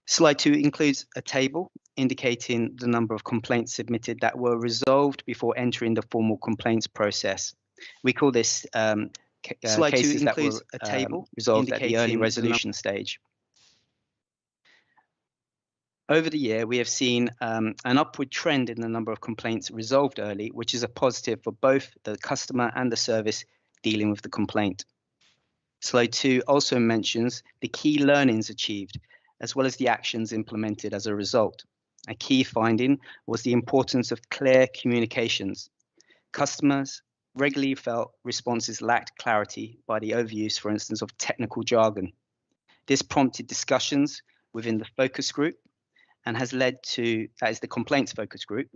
Slide 2 includes a table indicating the number of complaints submitted that were resolved before entering the formal complaints process. We call this Slide 2 cases that were includes a table resolved at the early indicating resolution stage. Over the year, we have seen an upward trend in the number of complaints resolved early, which is a positive for both the customer and the service dealing with the complaint. Slide 2 also mentions the key learnings achieved, as well as the actions implemented as a result. A key finding was the importance of clear communications. Customers regularly felt responses lacked clarity by the overuse, for instance, of technical jargon. This prompted discussions within the focus group and has led to, that is the complaints focus group,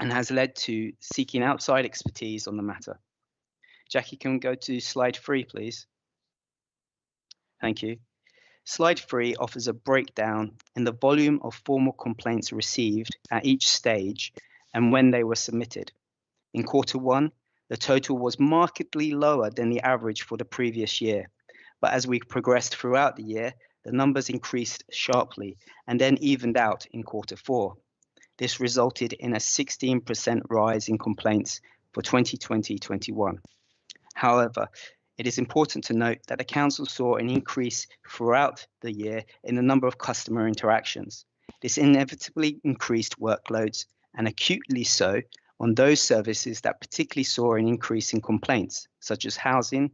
and has led to seeking outside expertise on the matter. Jackie, can we go to slide 3, please? Thank you. Slide 3 offers a breakdown in the volume of formal complaints received at each stage and when they were submitted. In Q1, the total was markedly lower than the average for the previous year, but as we progressed throughout the year, the numbers increased sharply and then evened out in Q4. This resulted in a 16% rise in complaints for 2020-21. However, it is important to note that the Council saw an increase throughout the year in the number of customer interactions. This inevitably increased workloads, and acutely so, on those services that particularly saw an increase in complaints, such as housing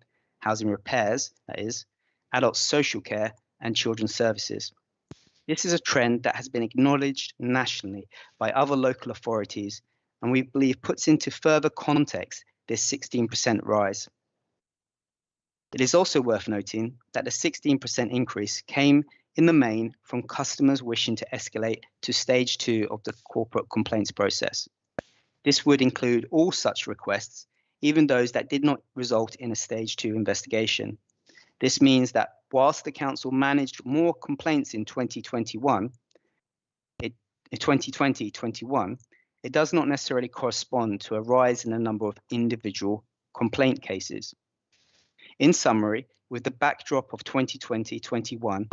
repairs, that is, adult social care, and children's services. This is a trend that has been acknowledged nationally by other local authorities, and we believe puts into further context this 16% rise. It is also worth noting that the 16% increase came in the main from customers wishing to escalate to stage 2 of the corporate complaints process. This would include all such requests, even those that did not result in a stage 2 investigation. This means that whilst the Council managed more complaints in 2020-21, it does not necessarily correspond to a rise in the number of individual complaint cases. In summary, with the backdrop of 2020-21,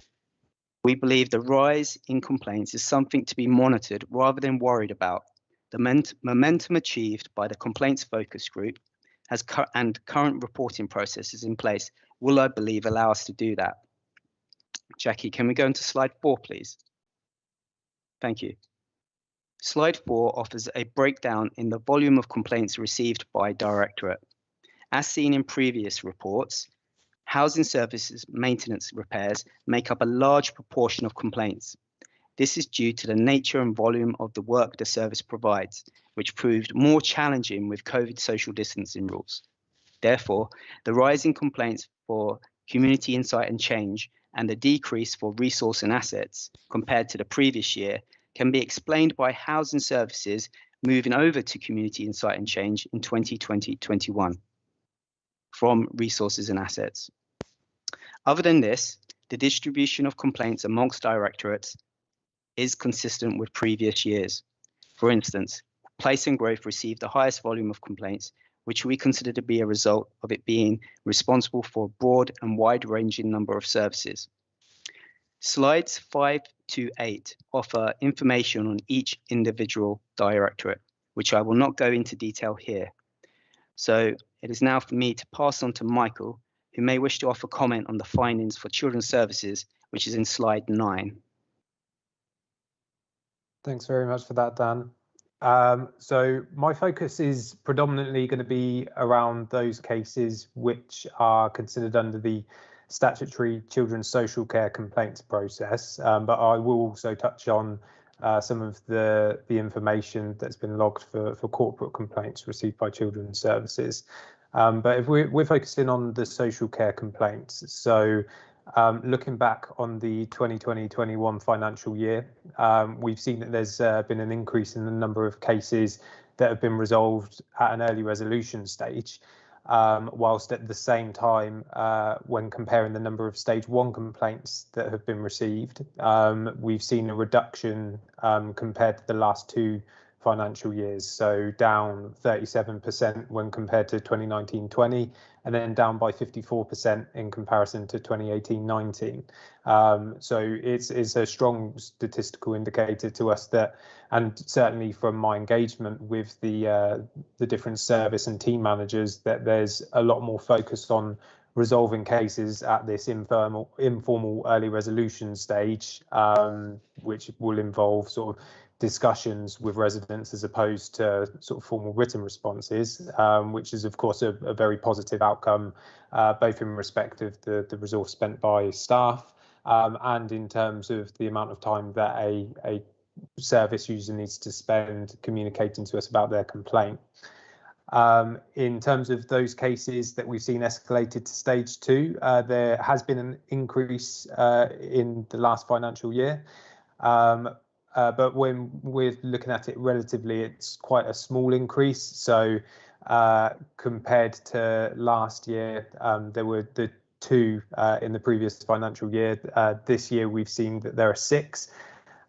we believe the rise in complaints is something to be monitored rather than worried about. The momentum achieved by the complaints focus group and current reporting processes in place will, I believe, allow us to do that. Jackie, can we go into slide 4, please? Thank you. Slide 4 offers a breakdown in the volume of complaints received by Directorate. As seen in previous reports, housing services maintenance repairs make up a large proportion of complaints. This is due to the nature and volume of the work the service provides, which proved more challenging with COVID social distancing rules. Therefore, the rise in complaints for community insight and change and the decrease for resource and assets compared to the previous year can be explained by housing services moving over to community insight and change in 2020-21 from resources and assets. Other than this, the distribution of complaints amongst directorates is consistent with previous years. For instance, Place and Growth received the highest volume of complaints, which we consider to be a result of it being responsible for a broad and wide-ranging number of services. Slides 5 to 8 offer information on each individual directorate, which I will not go into detail here. So it is now for me to pass on to Michael, who may wish to offer comment on the findings for Children's Services, which is in slide 9. Thanks very much for that, Dan. So my focus is predominantly going to be around those cases which are considered under the statutory children's social care complaints process, but I will also touch on some of the information that's been logged for corporate complaints received by Children's Services. But if we're focusing on the social care complaints, so looking back on the 2020-21 financial year, we've seen that there's been an increase in the number of cases that have been resolved at an early resolution stage, whilst at the same time, when comparing the number of stage 1 complaints that have been received, we've seen a reduction compared to the last 2 financial years, so down 37% when compared to 2019-20, and then down by 54% in comparison to 2018-19. So it's a strong statistical indicator to us that, and certainly from my engagement with the different service and team managers, that there's a lot more focus on resolving cases at this informal early resolution stage, which will involve sort of discussions with residents as opposed to sort of formal written responses, which is of course a very positive outcome, both in respect of the resource spent by staff, and in terms of the amount of time that a service user needs to spend communicating to us about their complaint. In terms of those cases that we've seen escalated to stage 2, there has been an increase in the last financial year. But when we're looking at it relatively, it's quite a small increase. So compared to last year, there were the 2 in the previous financial year. This year, we've seen that there are 6.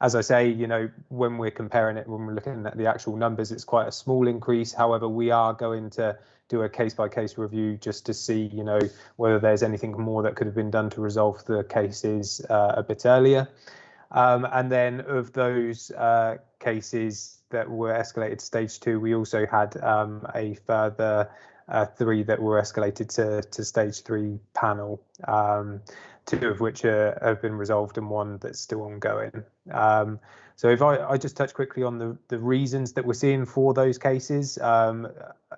As I say, you know, when we're comparing it, when we're looking at the actual numbers, it's quite a small increase. However, we are going to do a case-by-case review just to see, you know, whether there's anything more that could have been done to resolve the cases a bit earlier. And then of those cases that were escalated to stage 2, we also had a further 3 that were escalated to stage 3 panel, 2 of which have been resolved and 1 that's still ongoing. So if I just touch quickly on the reasons that we're seeing for those cases,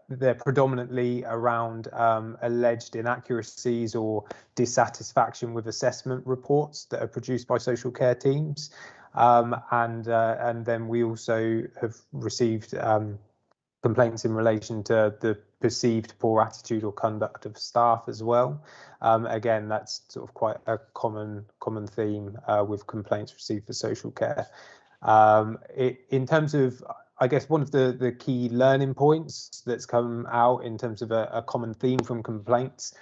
they're predominantly around alleged inaccuracies or dissatisfaction with assessment reports that are produced by social care teams. And then we also have received complaints in relation to the perceived poor attitude or conduct of staff as well. Again, that's sort of quite a common theme with complaints received for social care. In terms of, I guess, one of the key learning points that's come out in terms of a common theme from complaints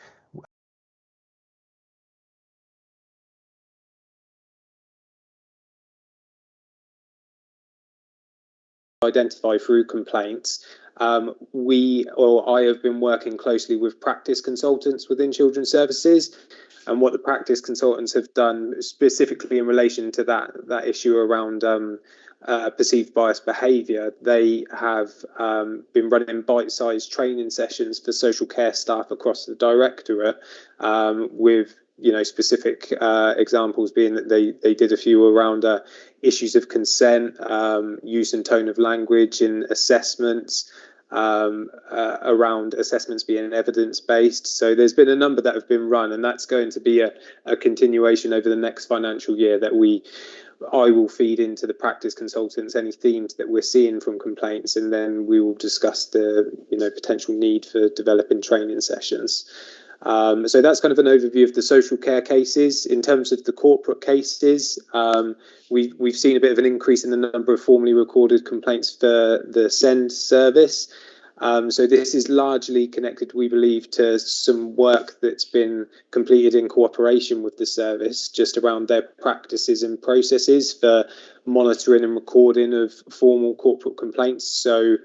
identify through complaints. I have been working closely with practice consultants within children's services, and what the practice consultants have done specifically in relation to that issue around perceived biased behaviour, they have been running bite-sized training sessions for social care staff across the directorate, with specific examples being that they did a few around issues of consent, use and tone of language in assessments, around assessments being evidence-based. So there's been a number that have been run, and that's going to be a continuation over the next financial year that I will feed into the practice consultants any themes that we're seeing from complaints, and then we will discuss the potential need for developing training sessions. So that's kind of an overview of the social care cases. In terms of the corporate cases, we've seen a bit of an increase in the number of formally recorded complaints for the SEND service. So this is largely connected, we believe, to some work that's been completed in cooperation with the service, just around their practices and processes for monitoring and recording of formal corporate complaints. So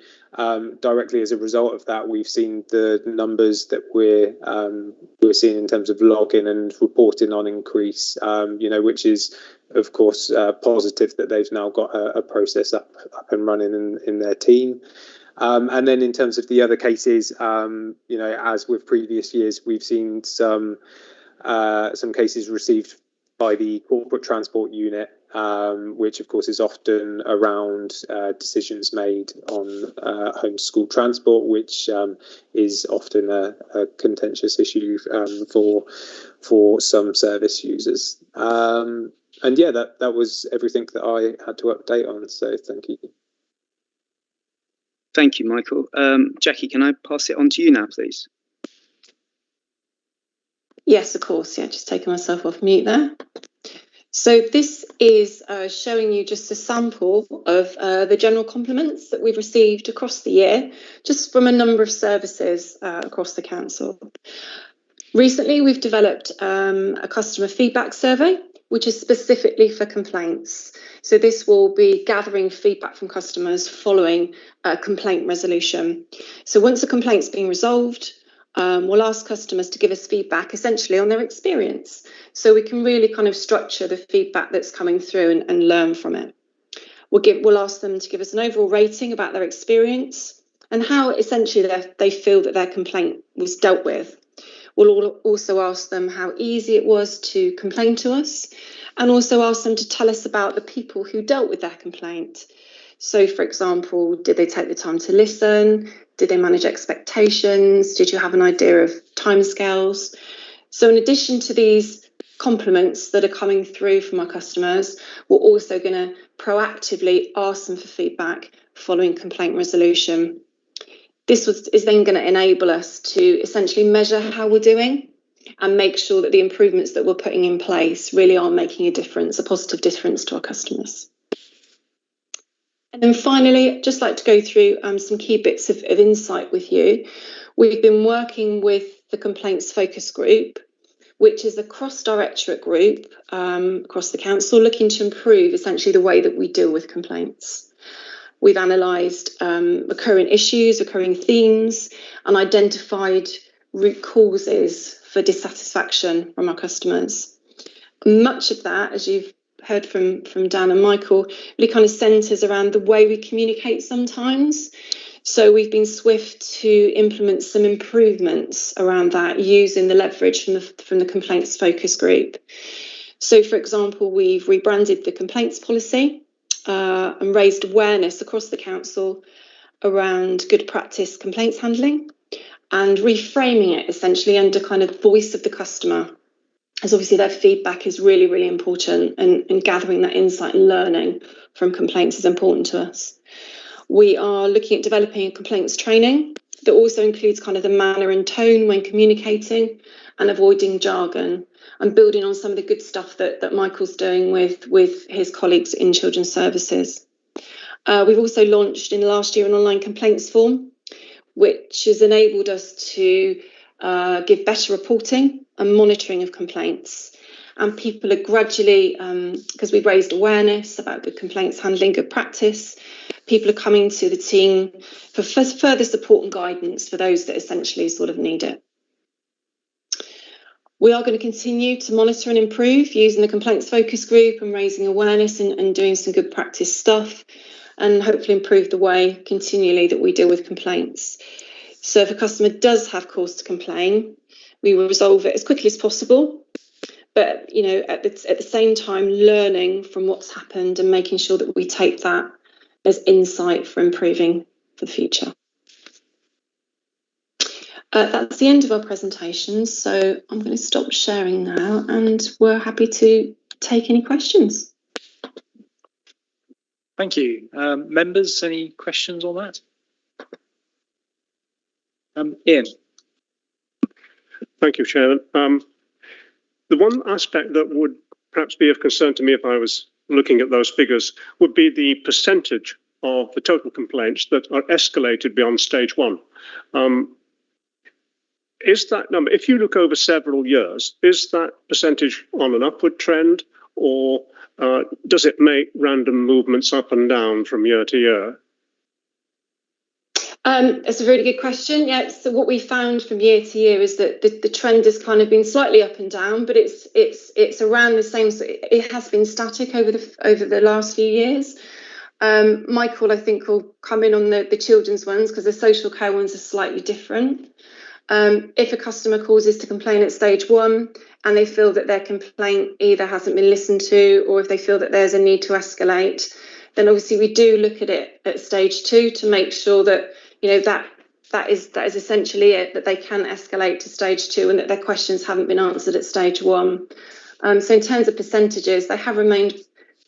directly as a result of that, we've seen the numbers that we're seeing in terms of logging and reporting on increase, which is, of course, positive that they've now got a process up and running in their team. And then in terms of the other cases, as with previous years, we've seen some cases received by the corporate transport unit, which of course is often around decisions made on home to school transport, which is often a contentious issue for some service users. And yeah, that was everything that I had to update on. So thank you. Thank you, Michael. Jackie, can I pass it on to you now, please? Yes, of course. Yeah, just taking myself off mute there. So this is showing you just a sample of the general compliments that we've received across the year, just from a number of services across the council. Recently, we've developed a customer feedback survey, which is specifically for complaints. So this will be gathering feedback from customers following a complaint resolution. So once a complaint's been resolved, we'll ask customers to give us feedback essentially on their experience. So we can really kind of structure the feedback that's coming through and learn from it. We'll ask them to give us an overall rating about their experience and how essentially they feel that their complaint was dealt with. We'll also ask them how easy it was to complain to us, and also ask them to tell us about the people who dealt with their complaint. So, for example, did they take the time to listen? Did they manage expectations? Did you have an idea of timescales? So in addition to these compliments that are coming through from our customers, we're also going to proactively ask them for feedback following complaint resolution. This is then going to enable us to essentially measure how we're doing and make sure that the improvements that we're putting in place really are making a difference, a positive difference to our customers. And then finally, I'd just like to go through some key bits of insight with you. We've been working with the Complaints Focus Group, which is a cross-directorate group across the council looking to improve essentially the way that we deal with complaints. We've analysed recurring issues, recurring themes, and identified root causes for dissatisfaction from our customers. Much of that, as you've heard from Dan and Michael, really kind of centres around the way we communicate sometimes. So we've been swift to implement some improvements around that using the leverage from the Complaints Focus Group. So, for example, we've rebranded the complaints policy and raised awareness across the council around good practice complaints handling and reframing it essentially under kind of voice of the customer, as obviously their feedback is really, really important, and gathering that insight and learning from complaints is important to us. We are looking at developing a complaints training that also includes kind of the manner and tone when communicating and avoiding jargon, and building on some of the good stuff that Michael's doing with his colleagues in Children's Services. We've also launched in the last year an online complaints form, which has enabled us to give better reporting and monitoring of complaints. And people are gradually, because we've raised awareness about good complaints handling, good practice, people are coming to the team for further support and guidance for those that essentially sort of need it. We are going to continue to monitor and improve using the Complaints Focus Group and raising awareness and doing some good practice stuff, and hopefully improve the way continually that we deal with complaints. So if a customer does have cause to complain, we will resolve it as quickly as possible. But, you know, at the same time, learning from what's happened and making sure that we take that as insight for improving for the future. That's the end of our presentation. So I'm going to stop sharing now, and we're happy to take any questions. Thank you. Members, any questions on that? Ian. Thank you, Chairman. The one aspect that would perhaps be of concern to me if I was looking at those figures would be the percentage of the total complaints that are escalated beyond stage 1. Is that number, if you look over several years, is that percentage on an upward trend, or does it make random movements up and down from year to year? It's a really good question. Yeah, so what we found from year to year is that the trend has kind of been slightly up and down, but it's around the same. So it has been static over the last few years. Michael, I think, will come in on the children's ones because the social care ones are slightly different. If a customer causes to complain at stage 1 and they feel that their complaint either hasn't been listened to, or if they feel that there's a need to escalate, then obviously we do look at it at stage 2 to make sure that, you know, that is essentially it, that they can escalate to stage 2 and that their questions haven't been answered at stage 1. So in terms of percentages, they have remained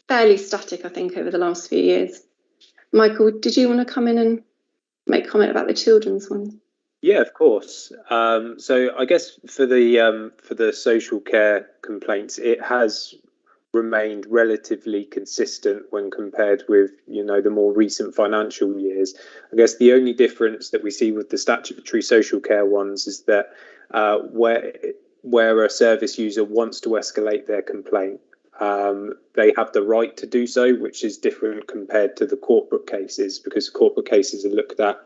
fairly static, I think, over the last few years. Michael, did you want to come in and make comment about the children's one? Yeah, of course. So I guess for the social care complaints, it has remained relatively consistent when compared with, you know, the more recent financial years. I guess the only difference that we see with the statutory social care ones is that where a service user wants to escalate their complaint. They have the right to do so, which is different compared to the corporate cases, because corporate cases are looked at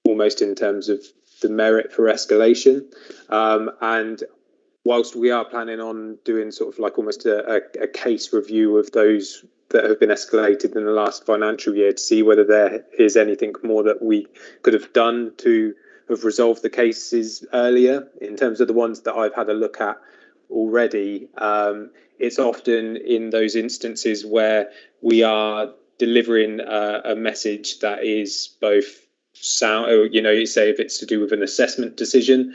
almost in terms of the merit for escalation. And whilst we are planning on doing sort of like almost a case review of those that have been escalated in the last financial year to see whether there is anything more that we could have done to have resolved the cases earlier, in terms of the ones that I've had a look at already, it's often in those instances where we are delivering a message that is both sound, you say if it's to do with an assessment decision,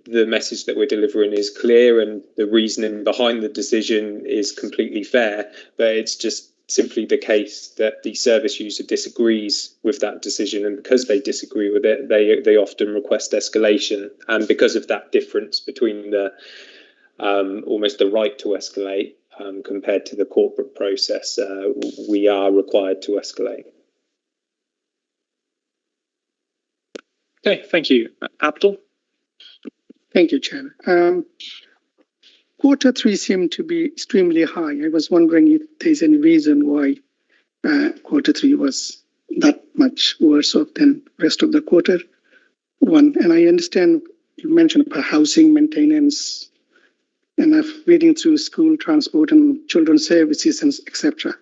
the message that we're delivering is clear and the reasoning behind the decision is completely fair, but it's just simply the case that the service user disagrees with that decision, and because they disagree with it, they often request escalation. And because of that difference between the almost the right to escalate compared to the corporate process, we are required to escalate. Okay, thank you. Abdul? Thank you, Chair. Quarter three seemed to be extremely high. I was wondering if there's any reason why quarter three was that much worse off than rest of the quarter one. And I understand you mentioned about housing maintenance, and I've reading through school transport and children's services and etc.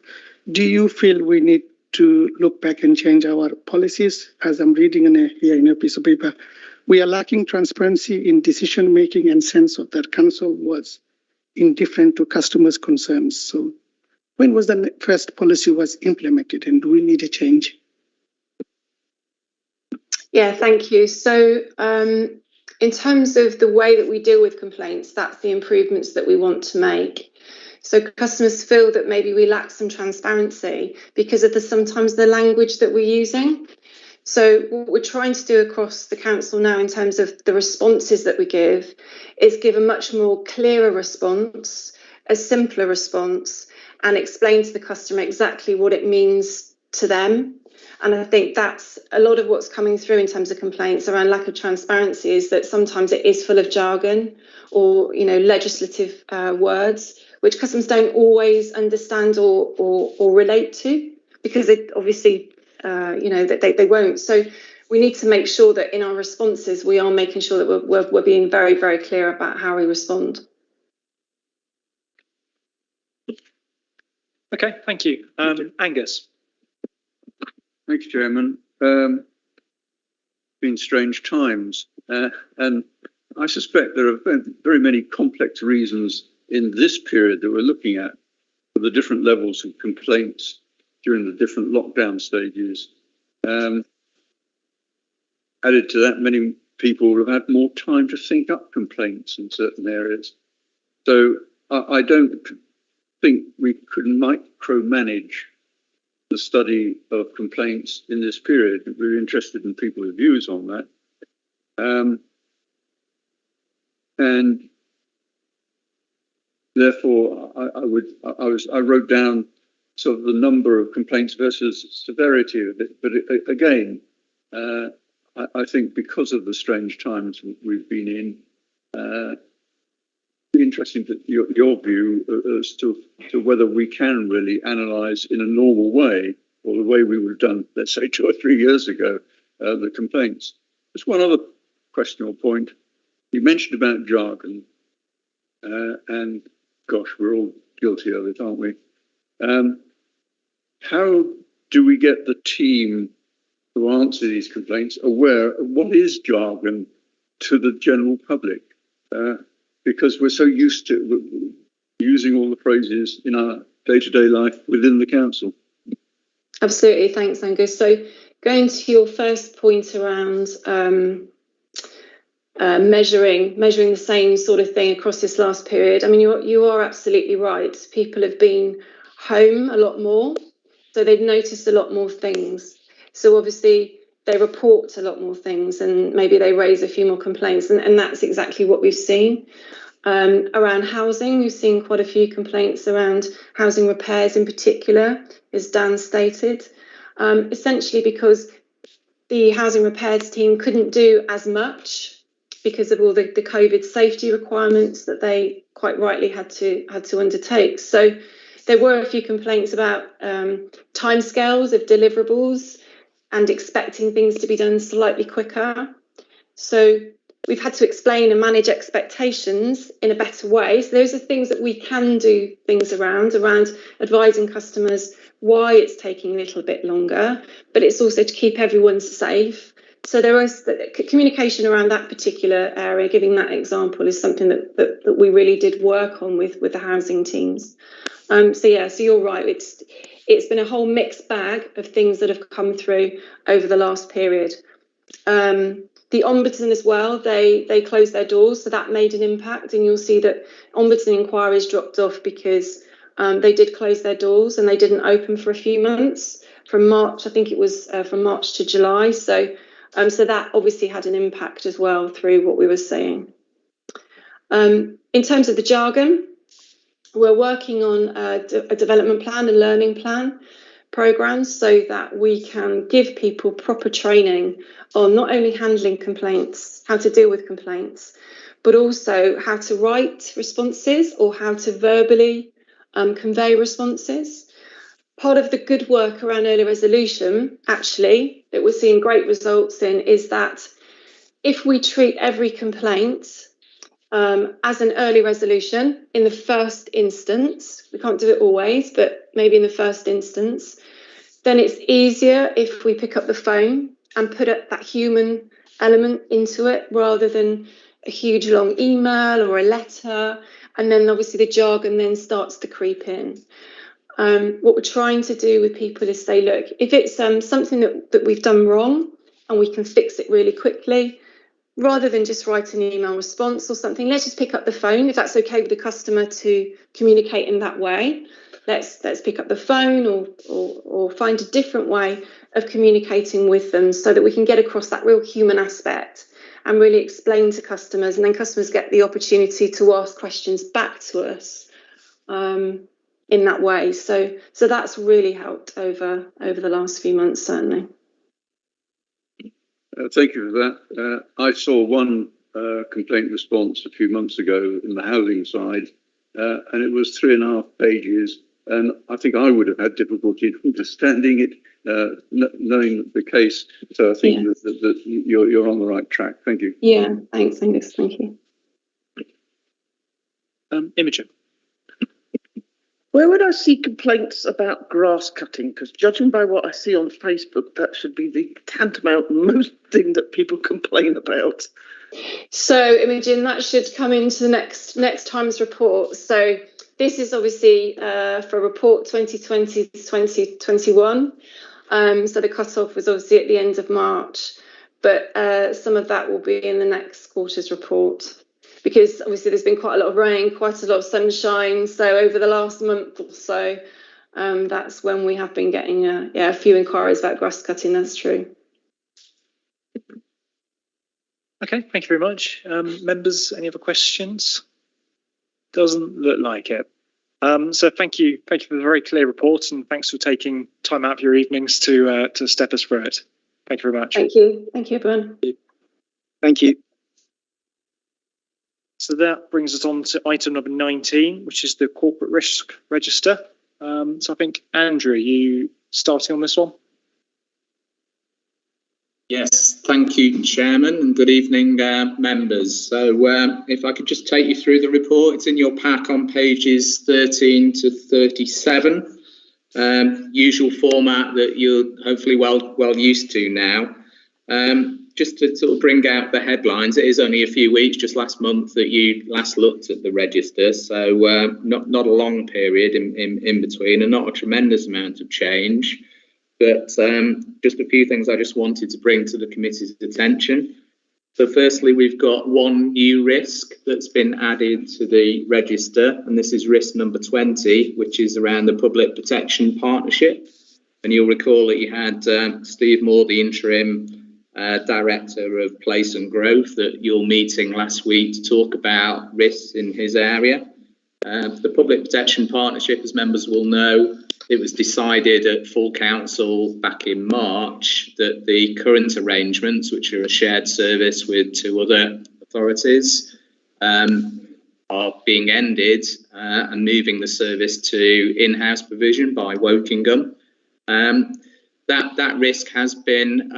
Do you feel we need to look back and change our policies? As I'm reading here in a piece of paper, we are lacking transparency in decision making and sense of that council was indifferent to customers' concerns. So when was the first policy was implemented, and do we need a change? Yeah, thank you. So in terms of the way that we deal with complaints, that's the improvements that we want to make. So customers feel that maybe we lack some transparency because of sometimes the language that we're using. So what we're trying to do across the council now in terms of the responses that we give is give a much more clearer response, a simpler response, and explain to the customer exactly what it means to them. And I think that's a lot of what's coming through in terms of complaints around lack of transparency, is that sometimes it is full of jargon or legislative words, which customers don't always understand or relate to, because it obviously they won't. So we need to make sure that in our responses we are making sure that we're being very, very clear about how we respond. Okay, thank you. Angus. Thanks, Chairman. Been strange times, and I suspect there are very many complex reasons in this period that we're looking at for the different levels of complaints during the different lockdown stages. Added to that, many people have had more time to think up complaints in certain areas. So I don't think we could micromanage the study of complaints in this period. We're interested in people's views on that. And therefore, I wrote down sort of the number of complaints versus severity of it. But again, I think because of the strange times we've been in, it'd be interesting to your view as to whether we can really analyse in a normal way, or the way we would have done, let's say, 2 or 3 years ago, the complaints. Just one other question or point. You mentioned about jargon, and gosh, we're all guilty of it, aren't we? How do we get the team who answer these complaints aware of what is jargon to the general public? Because we're so used to using all the phrases in our day-to-day life within the council. Absolutely, thanks, Angus. So going to your first point around measuring the same sort of thing across this last period, I mean, you are absolutely right. People have been home a lot more, so they've noticed a lot more things. So obviously they report a lot more things, and maybe they raise a few more complaints, and that's exactly what we've seen. Around housing, we've seen quite a few complaints around housing repairs in particular, as Dan stated, essentially because the housing repairs team couldn't do as much because of all the COVID safety requirements that they quite rightly had to undertake. So there were a few complaints about timescales of deliverables and expecting things to be done slightly quicker. So we've had to explain and manage expectations in a better way. So those are things that we can do things around advising customers why it's taking a little bit longer, but it's also to keep everyone safe. So there was communication around that particular area. Giving that example is something that we really did work on with the housing teams. So you're right. It's been a whole mixed bag of things that have come through over the last period. The Ombudsman as well, they closed their doors, so that made an impact, and you'll see that Ombudsman inquiries dropped off because they did close their doors and they didn't open for a few months, from March, I think it was from March to July. So that obviously had an impact as well through what we were seeing. In terms of the jargon, we're working on a development plan and learning plan programs so that we can give people proper training on not only handling complaints, how to deal with complaints, but also how to write responses or how to verbally convey responses. Part of the good work around early resolution, actually, that we're seeing great results in, is that if we treat every complaint as an early resolution in the first instance, we can't do it always, but maybe in the first instance, then it's easier if we pick up the phone and put that human element into it rather than a huge long email or a letter, and then obviously the jargon then starts to creep in. What we're trying to do with people is say, look, if it's something that we've done wrong and we can fix it really quickly, rather than just write an email response or something, let's just pick up the phone. If that's okay with the customer to communicate in that way, let's pick up the phone or find a different way of communicating with them so that we can get across that real human aspect and really explain to customers, and then customers get the opportunity to ask questions back to us in that way. So that's really helped over the last few months, certainly. Thank you for that. I saw one complaint response a few months ago in the housing side, and it was 3.5 pages. And I think I would have had difficulty understanding it, knowing the case. So I think that you're on the right track. Thank you. Yeah, thanks, Angus. Thank you. Imogen. Where would I see complaints about grass cutting? Because judging by what I see on Facebook, that should be the tantamount most thing that people complain about. So, Imogen, that should come into the next time's report. So this is obviously for report 2020 to 2021. So the cut-off was obviously at the end of March, but some of that will be in the next quarter's report, because obviously there's been quite a lot of rain, quite a lot of sunshine. So over the last month or so, that's when we have been getting a few inquiries about grass cutting. That's true. Okay, thank you very much. Members, any other questions? Doesn't look like it. So thank you for the very clear report, and thanks for taking time out of your evenings to step us through it. Thank you very much. Thank you, everyone. Thank you. So that brings us on to item number 19, which is the corporate risk register. So I think, Andrew, you starting on this one? Yes, thank you, Chairman, and good evening, members. So if I could just take you through the report, it's in your pack on pages 13 to 37. Usual format that you're hopefully well used to now. Just to sort of bring out the headlines, it is only a few weeks, just last month, that you last looked at the register, so not a long period in between, and not a tremendous amount of change. But just a few things I just wanted to bring to the committee's attention. So firstly, we've got one new risk that's been added to the register, and this is risk number 20, which is around the Public Protection Partnership. And you'll recall that you had Steve Moore, the interim Director of Place and Growth, at your meeting last week to talk about risks in his area. The Public Protection Partnership, as members will know, it was decided at full council back in March that the current arrangements, which are a shared service with two other authorities are being ended and moving the service to in-house provision by Wokingham. That risk has been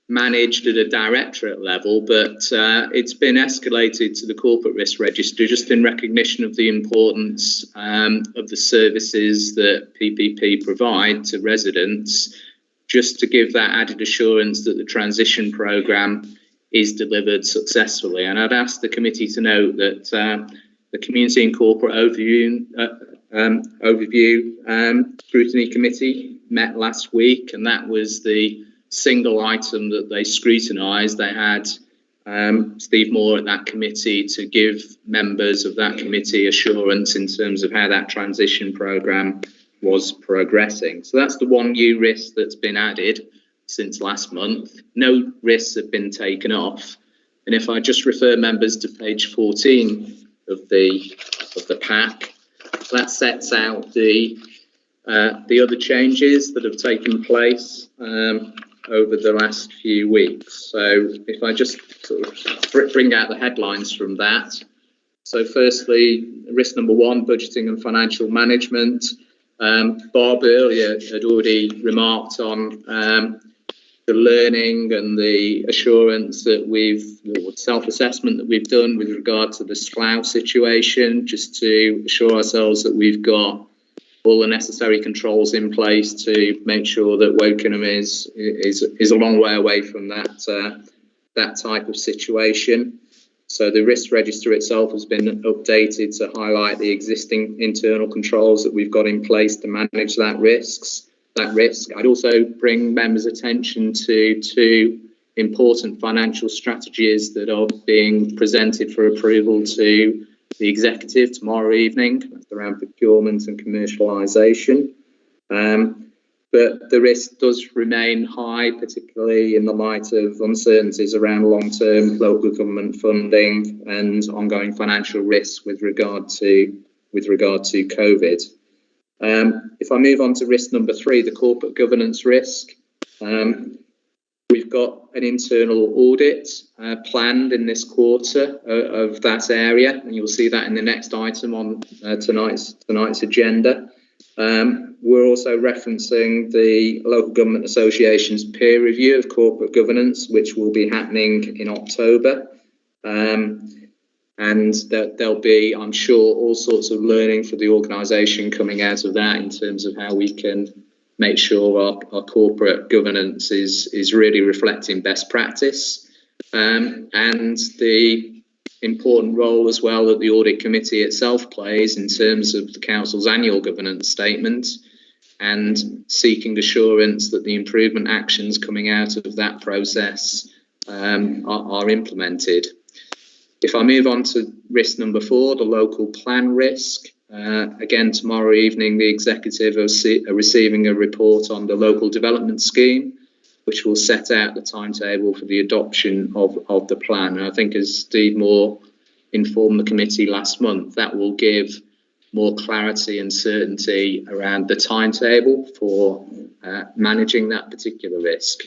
managed at a directorate level, but it's been escalated to the corporate risk register just in recognition of the importance of the services that PPP provide to residents, just to give that added assurance that the transition programme is delivered successfully. And I'd ask the committee to note that the Community and Corporate Overview Scrutiny Committee met last week, and that was the single item that they scrutinised. They had Steve Moore at that committee to give members of that committee assurance in terms of how that transition programme was progressing. So that's the one new risk that's been added since last month. No risks have been taken off. And if I just refer members to page 14 of the pack, that sets out the other changes that have taken place over the last few weeks. So if I just sort of bring out the headlines from that. So firstly, risk number 1, budgeting and financial management. Bob earlier had already remarked on the learning and the assurance that self-assessment that we've done with regard to the Slough situation, just to assure ourselves that we've got all the necessary controls in place to make sure that Wokingham is a long way away from that type of situation. So the risk register itself has been updated to highlight the existing internal controls that we've got in place to manage that risk. I'd also bring members' attention to 2 important financial strategies that are being presented for approval to the executive tomorrow evening. That's around procurement and commercialisation. But the risk does remain high, particularly in the light of uncertainties around long-term local government funding and ongoing financial risks with regard to COVID. If I move on to risk number 3, the corporate governance risk, we've got an internal audit planned in this quarter of that area, and you'll see that in the next item on tonight's agenda. We're also referencing the Local Government Association's peer review of corporate governance, which will be happening in October. And there'll be, I'm sure, all sorts of learning for the organisation coming out of that in terms of how we can make sure our corporate governance is really reflecting best practice, and the important role as well that the audit committee itself plays in terms of the council's annual governance statement and seeking assurance that the improvement actions coming out of that process are implemented. If I move on to risk number 4, the local plan risk, again tomorrow evening the executive are receiving a report on the local development scheme, which will set out the timetable for the adoption of the plan. And I think, as Steve Moore informed the committee last month, that will give more clarity and certainty around the timetable for managing that particular risk.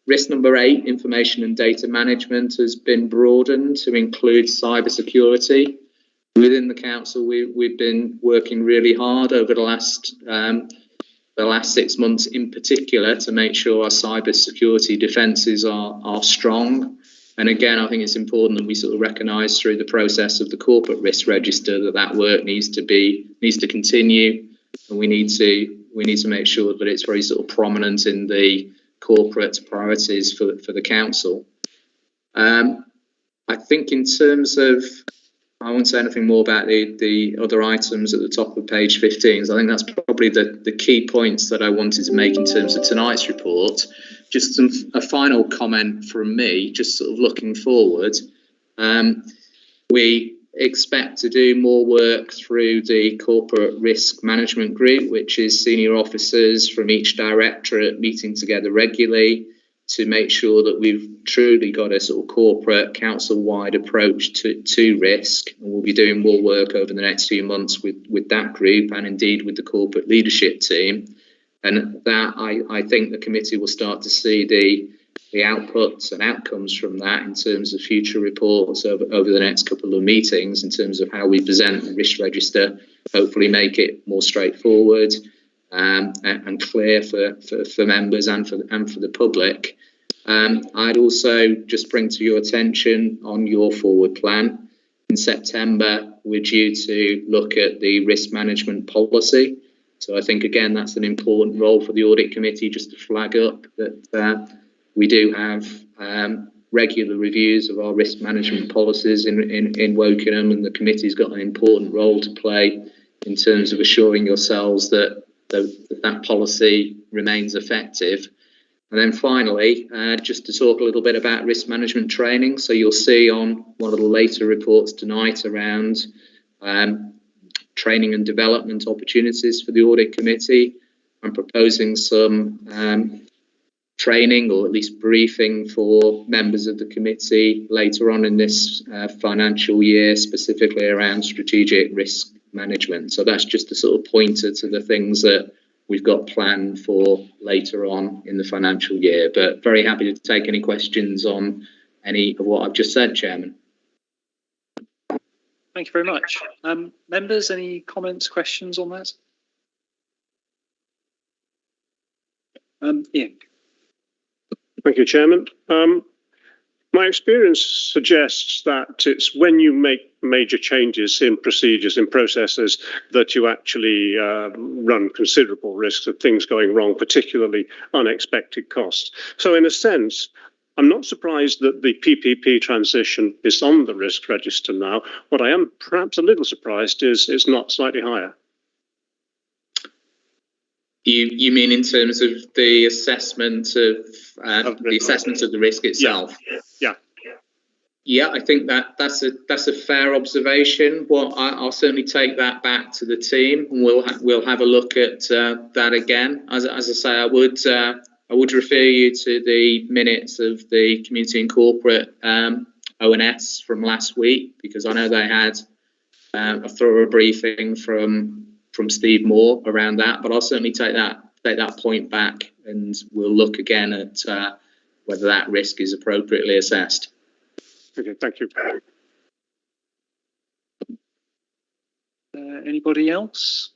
Risk number 8, information and data management, has been broadened to include cybersecurity. Within the council, we've been working really hard over the last 6 months in particular to make sure our cybersecurity defences are strong. And again, I think it's important that we sort of recognise through the process of the corporate risk register that work needs to continue, and we need to make sure that it's very sort of prominent in the corporate priorities for the council. I think in terms of, I won't say anything more about the other items at the top of page 15. So I think that's probably the key points that I wanted to make in terms of tonight's report. Just a final comment from me, just sort of looking forward. We expect to do more work through the corporate risk management group, which is senior officers from each directorate meeting together regularly to make sure that we've truly got a sort of corporate council-wide approach to risk. And we'll be doing more work over the next few months with that group and indeed with the corporate leadership team. And that I think the committee will start to see the outputs and outcomes from that in terms of future reports over the next couple of meetings, in terms of how we present the risk register, hopefully make it more straightforward and clear for members and for the public. I'd also just bring to your attention on your forward plan. In September, we're due to look at the risk management policy. So I think, again, that's an important role for the Audit Committee, just to flag up that we do have regular reviews of our risk management policies in Wokingham, and the committee's got an important role to play in terms of assuring yourselves that that policy remains effective. And then finally, just to talk a little bit about risk management training. So you'll see on one of the later reports tonight around training and development opportunities for the Audit Committee. I'm proposing some training, or at least briefing, for members of the committee later on in this financial year, specifically around strategic risk management. So that's just a sort of pointer to the things that we've got planned for later on in the financial year. But very happy to take any questions on any of what I've just said, Chairman. Thank you very much. Members, any comments, questions on that? Ian. Thank you, Chairman. My experience suggests that it's when you make major changes in procedures, in processes, that you actually run considerable risks of things going wrong, particularly unexpected costs. So in a sense, I'm not surprised that the PPP transition is on the risk register now. What I am perhaps a little surprised is it's not slightly higher. You mean in terms of the assessment of the risk itself? Yeah, I think that's a fair observation. Well, I'll certainly take that back to the team, and we'll have a look at that again. As I say, I would refer you to the minutes of the Community and Corporate ONS from last week, because I know they had a thorough briefing from Steve Moore around that. But I'll certainly take that point back, and we'll look again at whether that risk is appropriately assessed. Okay, thank you. Anybody else?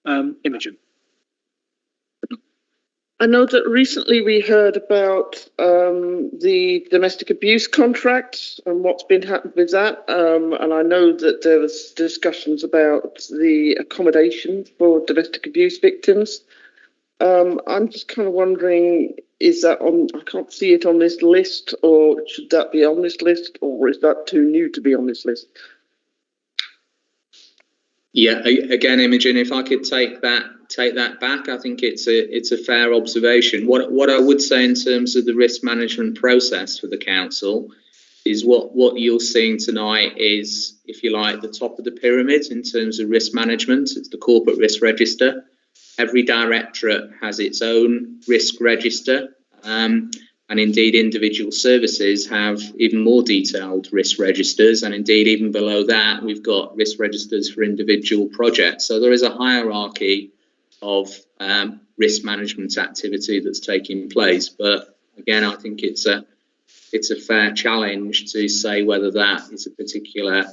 Imogen. I know that recently we heard about the domestic abuse contract and what's been happened with that. And I know that there was discussions about the accommodation for domestic abuse victims. I'm just kind of wondering, is that on? I can't see it on this list, or should that be on this list, or is that too new to be on this list? Yeah, again, Imogen, if I could take that back, I think it's a fair observation. What I would say in terms of the risk management process for the council is what you're seeing tonight is, if you like, the top of the pyramid in terms of risk management. It's the corporate risk register. Every directorate has its own risk register, and indeed individual services have even more detailed risk registers, and indeed even below that we've got risk registers for individual projects. So there is a hierarchy of risk management activity that's taking place. But again, I think it's a fair challenge to say whether that is a particular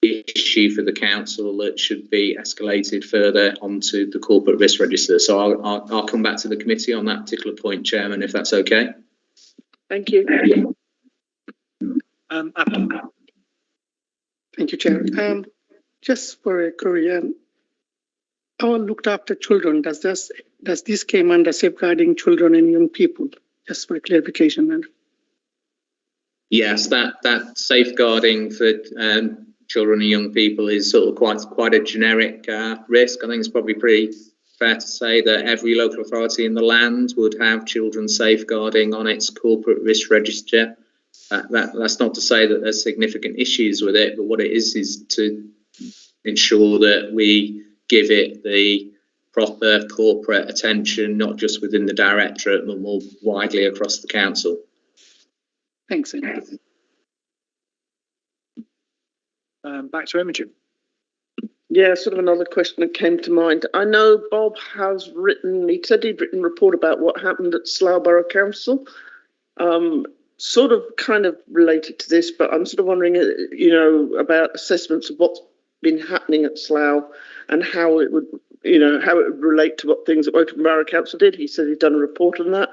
issue for the council that should be escalated further onto the corporate risk register. So I'll come back to the committee on that particular point, Chairman, if that's okay. Thank you. Thank you, Chair. Just for a query, our looked after children, does this came under safeguarding children and young people? Just for clarification. Yes, that safeguarding for children and young people is sort of quite a generic risk. I think it's probably pretty fair to say that every local authority in the land would have children's safeguarding on its corporate risk register. That's not to say that there's significant issues with it, but what it is to ensure that we give it the proper corporate attention, not just within the directorate, but more widely across the council. Thanks. Back to Imogen. Yeah, sort of another question that came to mind. I know Bob has written, he said he'd written a report about what happened at Slough Borough Council. Sort of kind of related to this, but I'm sort of wondering, you know, about assessments of what's been happening at Slough and how it would, you know, how it would relate to what things that Woking Borough Council did. He said he'd done a report on that.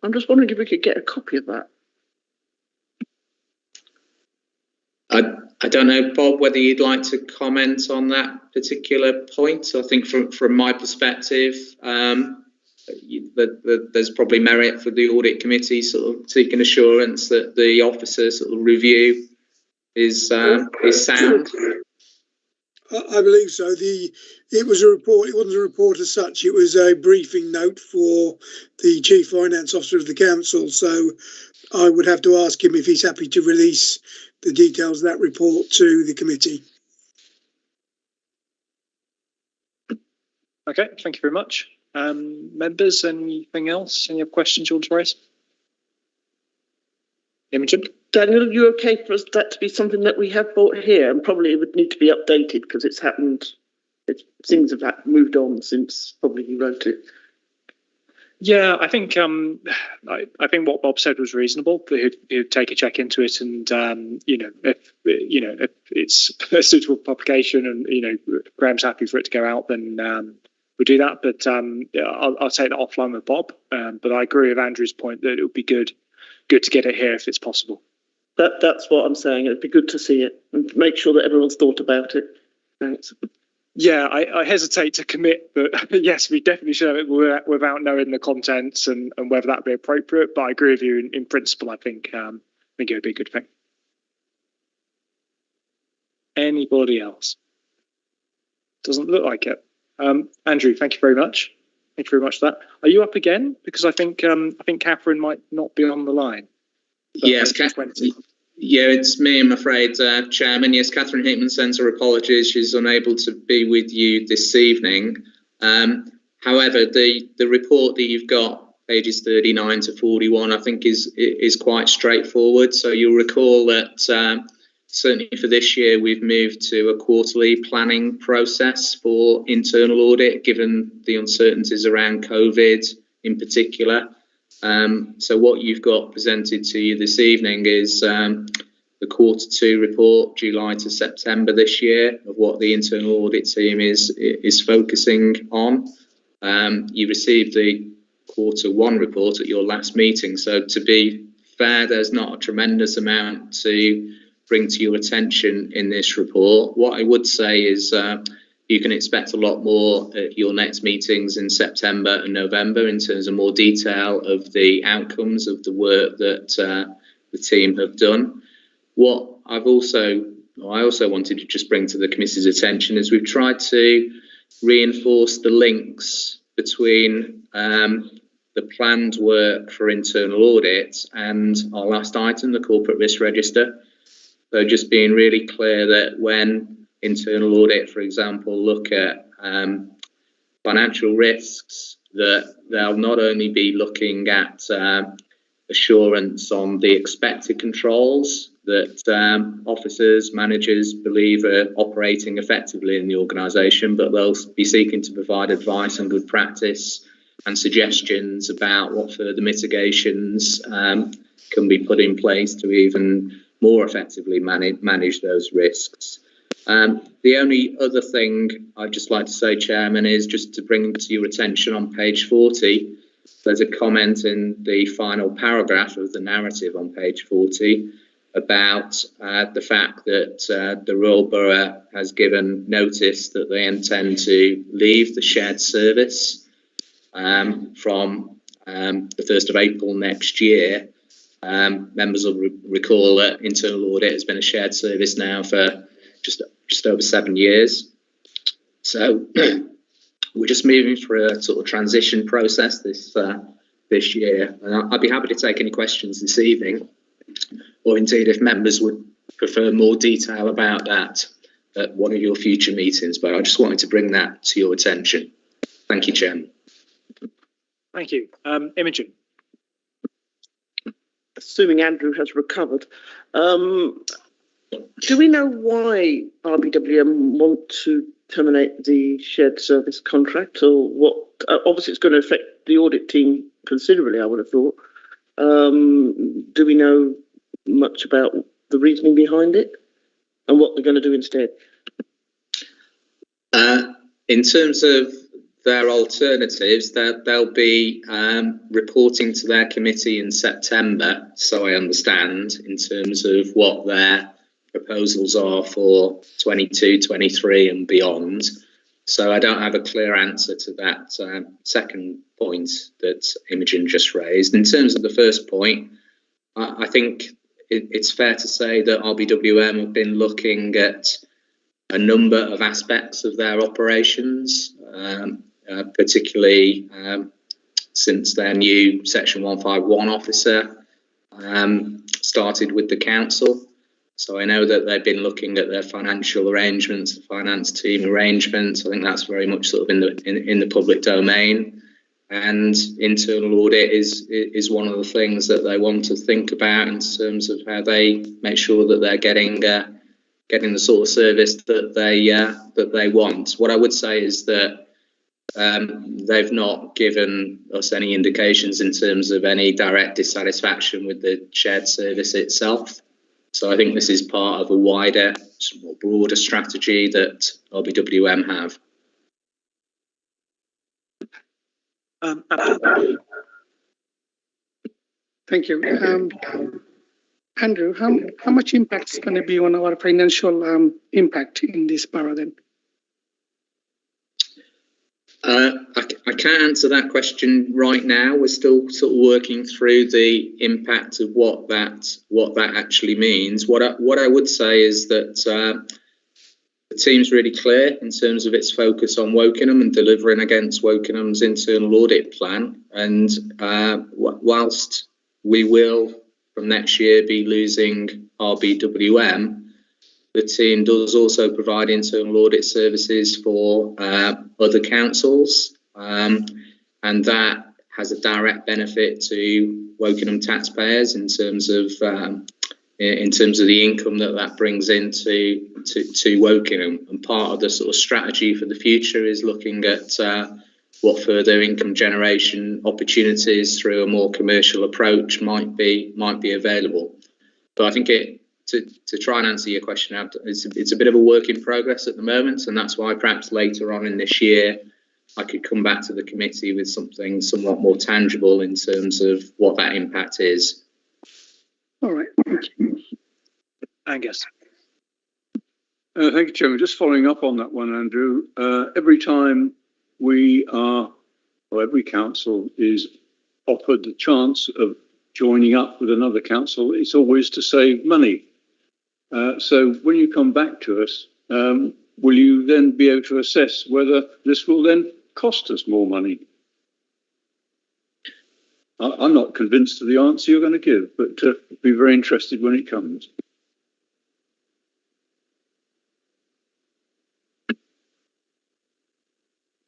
I'm just wondering if we could get a copy of that. I don't know, Bob, whether you'd like to comment on that particular point. I think from my perspective, there's probably merit for the audit committee sort of seeking assurance that the officer sort of review is sound. I believe so. It was a report. It wasn't a report as such. It was a briefing note for the Chief Finance Officer of the council. So I would have to ask him if he's happy to release the details of that report to the committee. Okay, thank you very much. Members, anything else? Any other questions you want to raise? Imogen? Daniel, are you okay for us that to be something that we have brought here? And probably it would need to be updated because it's happened, things have moved on since probably you wrote it. Yeah, I think I think what Bob said was reasonable. That he'd take a check into it, and if it's a suitable publication, and Graham's happy for it to go out, then we'll do that. But I'll take that offline with Bob. But I agree with Andrew's point that it would be good to get it here if it's possible. That's what I'm saying. It'd be good to see it and make sure that everyone's thought about it. Thanks. Yeah, I hesitate to commit, but yes, we definitely should have it without knowing the contents and whether that be appropriate. But I agree with you in principle. I think it would be a good thing. Anybody else? Doesn't look like it. Andrew, thank you very much. Thank you very much for that. Are you up again? Because I think Catherine might not be on the line. Yes, yeah, it's me, I'm afraid, Chairman. Yes, Catherine Hickman sends her apologies. She's unable to be with you this evening. However, the report that you've got, pages 39 to 41, I think is quite straightforward. So you'll recall that certainly for this year, we've moved to a quarterly planning process for internal audit, given the uncertainties around COVID in particular. So what you've got presented to you this evening is the Q2 report, July to September this year, of what the internal audit team is focusing on. You received the Q1 report at your last meeting. So to be fair, there's not a tremendous amount to bring to your attention in this report. What I would say is you can expect a lot more at your next meetings in September and November in terms of more detail of the outcomes of the work that the team have done. What I also wanted to just bring to the committee's attention is we've tried to reinforce the links between the planned work for internal audit and our last item, the corporate risk register. So just being really clear that when internal audit, for example, look at financial risks, that they'll not only be looking at assurance on the expected controls that officers, managers believe are operating effectively in the organisation, but they'll be seeking to provide advice and good practice and suggestions about what further mitigations can be put in place to even more effectively manage those risks. The only other thing I'd just like to say, Chairman, is just to bring to your attention on page 40, there's a comment in the final paragraph of the narrative on page 40 about the fact that the Royal Borough has given notice that they intend to leave the shared service from the 1st of April next year. Members will recall that internal audit has been a shared service now for just over 7 years. So we're just moving through a sort of transition process this year. And I'd be happy to take any questions this evening, or indeed if members would prefer more detail about that at one of your future meetings. But I just wanted to bring that to your attention. Thank you, Chairman. Thank you. Imogen. Assuming Andrew has recovered. Do we know why RBWM want to terminate the shared service contract, or what? Obviously, it's going to affect the audit team considerably, I would have thought. Do we know much about the reasoning behind it and what they're going to do instead? In terms of their alternatives, they'll be reporting to their committee in September, so I understand, in terms of what their proposals are for 22, 23 and beyond. So I don't have a clear answer to that second point that Imogen just raised. In terms of the first point, I think it's fair to say that RBWM have been looking at a number of aspects of their operations, particularly since their new Section 151 officer started with the council. So I know that they've been looking at their financial arrangements, the finance team arrangements. I think that's very much sort of in the public domain. And internal audit is one of the things that they want to think about in terms of how they make sure that they're getting the sort of service that they want. What I would say is that they've not given us any indications in terms of any direct dissatisfaction with the shared service itself. So I think this is part of a wider, more broader strategy that RBWM have. Thank you. Andrew, how much impact is going to be on our financial impact in this para then? I can't answer that question right now. We're still sort of working through the impact of what that actually means. What I would say is that the team's really clear in terms of its focus on Wokingham and delivering against Wokinham's internal audit plan. And whilst we will from next year be losing RBWM, the team does also provide internal audit services for other councils, and that has a direct benefit to Wokingham taxpayers in terms of the income that brings into to Wokingham. And part of the sort of strategy for the future is looking at what further income generation opportunities through a more commercial approach might be available. But I think to try and answer your question, it's a bit of a work in progress at the moment, and that's why perhaps later on in this year I could come back to the committee with something somewhat more tangible in terms of what that impact is. All right, thank you. Angus. Thank you, Chairman. Just following up on that one, Andrew. Every time every council is offered the chance of joining up with another council, it's always to save money. So when you come back to us, will you then be able to assess whether this will then cost us more money? I'm not convinced of the answer you're going to give, but be very interested when it comes.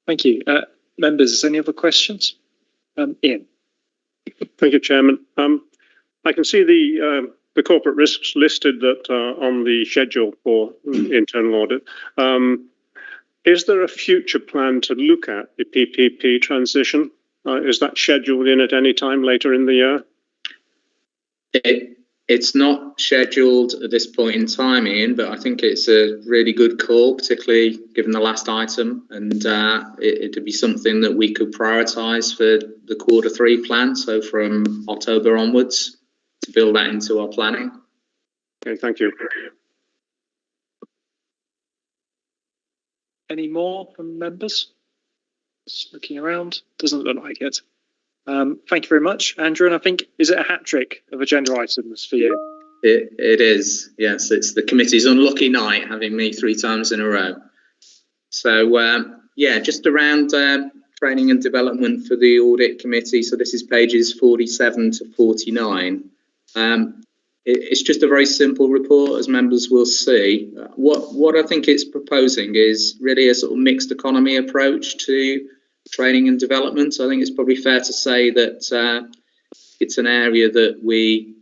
Thank you. Members, any other questions? Ian. Thank you, Chairman. I can see the corporate risks listed that are on the schedule for internal audit. Is there a future plan to look at the PPP transition? Is that scheduled in at any time later in the year? It's not scheduled at this point in time, Ian, but I think it's a really good call, particularly given the last item, and it'd be something that we could prioritise for the Q3 plan, so from October onwards, to build that into our planning. Okay, thank you. Any more from members? Just looking around, doesn't look like it. Thank you very much, Andrew. And I think, is it a hat trick of agenda items for you? It is, yes. It's the committee's unlucky night, having me 3 times in a row. So, yeah, just around training and development for the audit committee. So this is pages 47 to 49. It's just a very simple report, as members will see. What I think it's proposing is really a sort of mixed economy approach to training and development. So I think it's probably fair to say that it's an area that we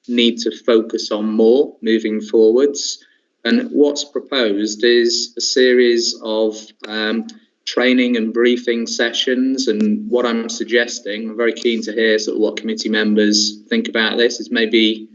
need to focus on more moving forwards. And what's proposed is a series of training and briefing sessions. And what I'm suggesting, I'm very keen to hear sort of what committee members think about this, is maybe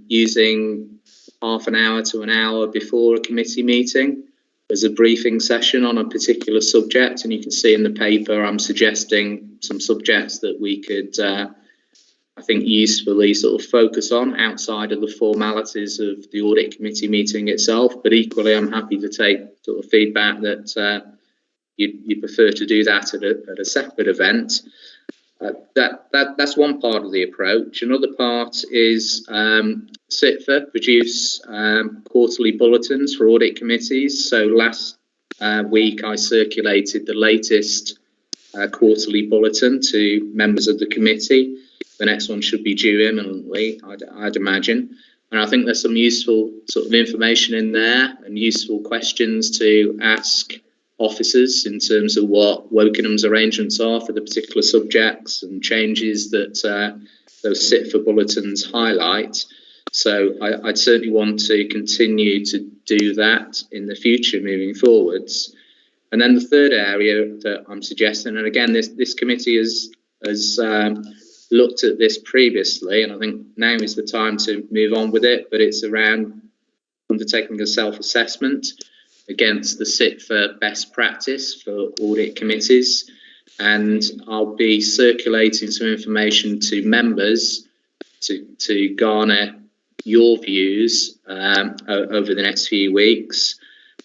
using half an hour to an hour before a committee meeting as a briefing session on a particular subject. And you can see in the paper I'm suggesting some subjects that we could I think usefully sort of focus on outside of the formalities of the audit committee meeting itself. But equally, I'm happy to take sort of feedback that you prefer to do that at a separate event. That's one part of the approach. Another part is CITFA produce quarterly bulletins for audit committees. So last week I circulated the latest quarterly bulletin to members of the committee. The next one should be due imminently, I'd imagine. And I think there's some useful sort of information in there and useful questions to ask officers in terms of what Wokinham's arrangements are for the particular subjects and changes that those CITFA bulletins highlight. So I'd certainly want to continue to do that in the future moving forwards. And then the third area that I'm suggesting, and again, this committee has looked at this previously, and I think now is the time to move on with it, but it's around undertaking a self-assessment against the CITFA best practice for audit committees. And I'll be circulating some information to members to garner your views over the next few weeks.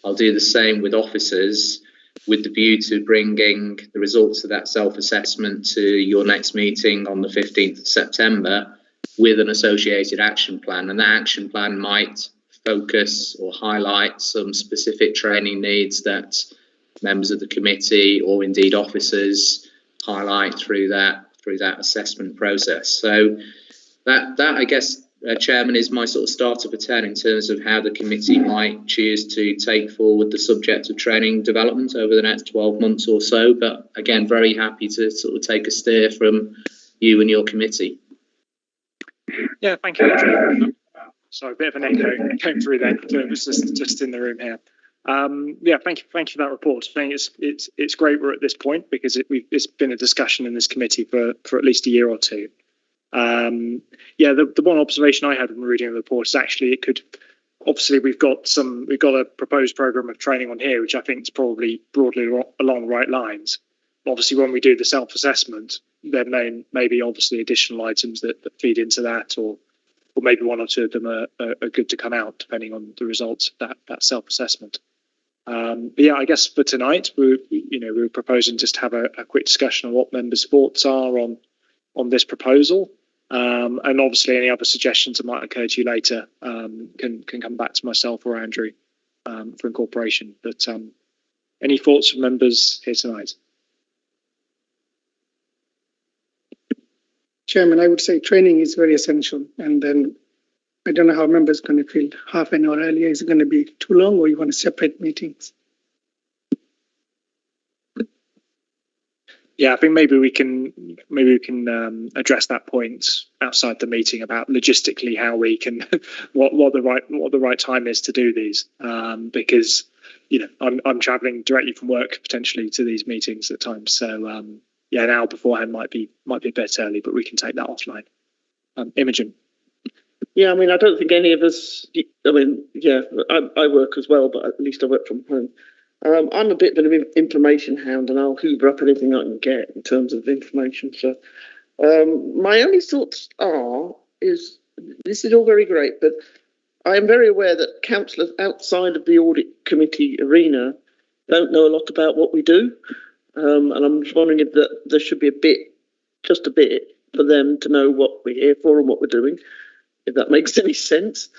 I'll do the same with officers, with the view to bringing the results of that self-assessment to your next meeting on the 15th of September with an associated action plan. And that action plan might focus or highlight some specific training needs that members of the committee or indeed officers highlight through that assessment process. So that I guess, Chairman, is my sort of starter for 10 in terms of how the committee might choose to take forward the subject of training development over the next 12 months or so. But again, very happy to sort of take a steer from you and your committee. Yeah, thank you, Andrew. Sorry, a bit of an echo came through then. It was just in the room here. Yeah, thank you for that report. I think it's great we're at this point because it's been a discussion in this committee for at least a year or two. Yeah, the one observation I had when reading the report is actually it could, obviously we've got a proposed programme of training on here, which I think is probably broadly along the right lines. Obviously, when we do the self-assessment, there may be obviously additional items that feed into that, or maybe one or two of them are good to come out depending on the results of that self-assessment. But yeah, I guess for tonight, we're proposing just to have a quick discussion on what members' thoughts are on this proposal. And obviously any other suggestions that might occur to you later can come back to myself or Andrew for incorporation. But any thoughts from members here tonight? Chairman, I would say training is very essential, and then I don't know how members are going to feel half an hour earlier. Is it going to be too long, or you want to separate meetings? Yeah, I think maybe we can address that point outside the meeting about logistically how we can what the right time is to do these, because I'm travelling directly from work potentially to these meetings at times. So yeah, an hour beforehand might be a bit early, but we can take that offline. Imogen. Yeah, I mean, I don't think any of us. I mean, yeah, I work as well, but at least I work from home. I'm a bit of an information hound, and I'll hoover up anything I can get in terms of information. So my only thoughts is this is all very great, but I am very aware that councillors outside of the audit committee arena don't know a lot about what we do, and I'm just wondering if there should be just a bit, for them to know what we're here for and what we're doing, if that makes any sense.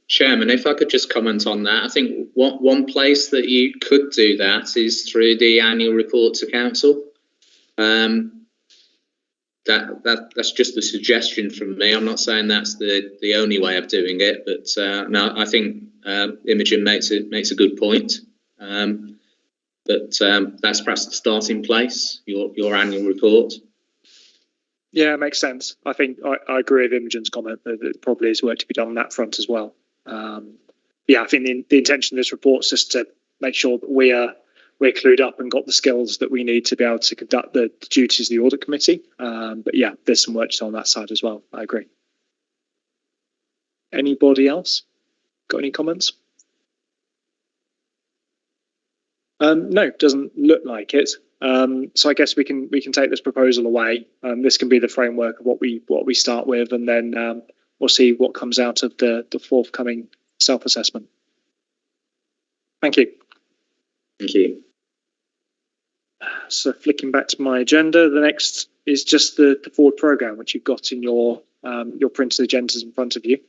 Chairman, if I could just comment on that, I think one place that you could do that is through the annual report to council. That's just a suggestion from me. I'm not saying that's the only way of doing it, but no, I think Imogen makes a good point. But that's perhaps the starting place, your annual report. Yeah, it makes sense. I think I agree with Imogen's comment that there probably is work to be done on that front as well. Yeah, I think the intention of this report is just to make sure that we're clued up and got the skills that we need to be able to conduct the duties of the audit committee. But yeah, there's some work to do on that side as well. I agree. Anybody else got any comments? No, doesn't look like it. So I guess we can take this proposal away. This can be the framework of what we start with, and then we'll see what comes out of the forthcoming self-assessment. Thank you. Thank you. So flicking back to my agenda, the next is just the forward programme, which you've got in your printed agendas in front of you.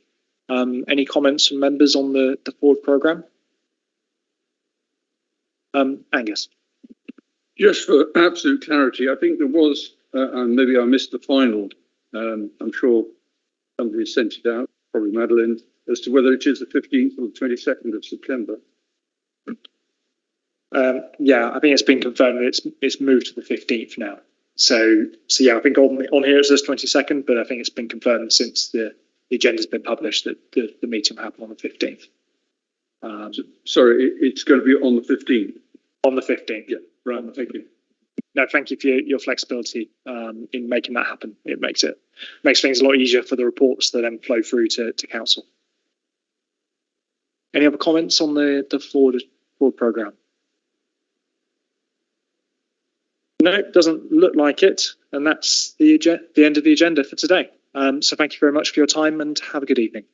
Any comments from members on the forward programme? Angus. Just for absolute clarity, I think there was, and maybe I missed the final, I'm sure somebody sent it out, probably Madeline, as to whether it is the 15th or the 22nd of September. Yeah, I think it's been confirmed that it's moved to the 15th now. So yeah, I think on here it says 22nd, but I think it's been confirmed since the agenda's been published that the meeting will happen on the 15th. Sorry, it's going to be on the 15th. On the 15th. Yeah, right. Thank you. No, thank you for your flexibility in making that happen. It makes things a lot easier for the reports that then flow through to council. Any other comments on the forward programme? No, it doesn't look like it, and that's the end of the agenda for today. So thank you very much for your time and have a good evening.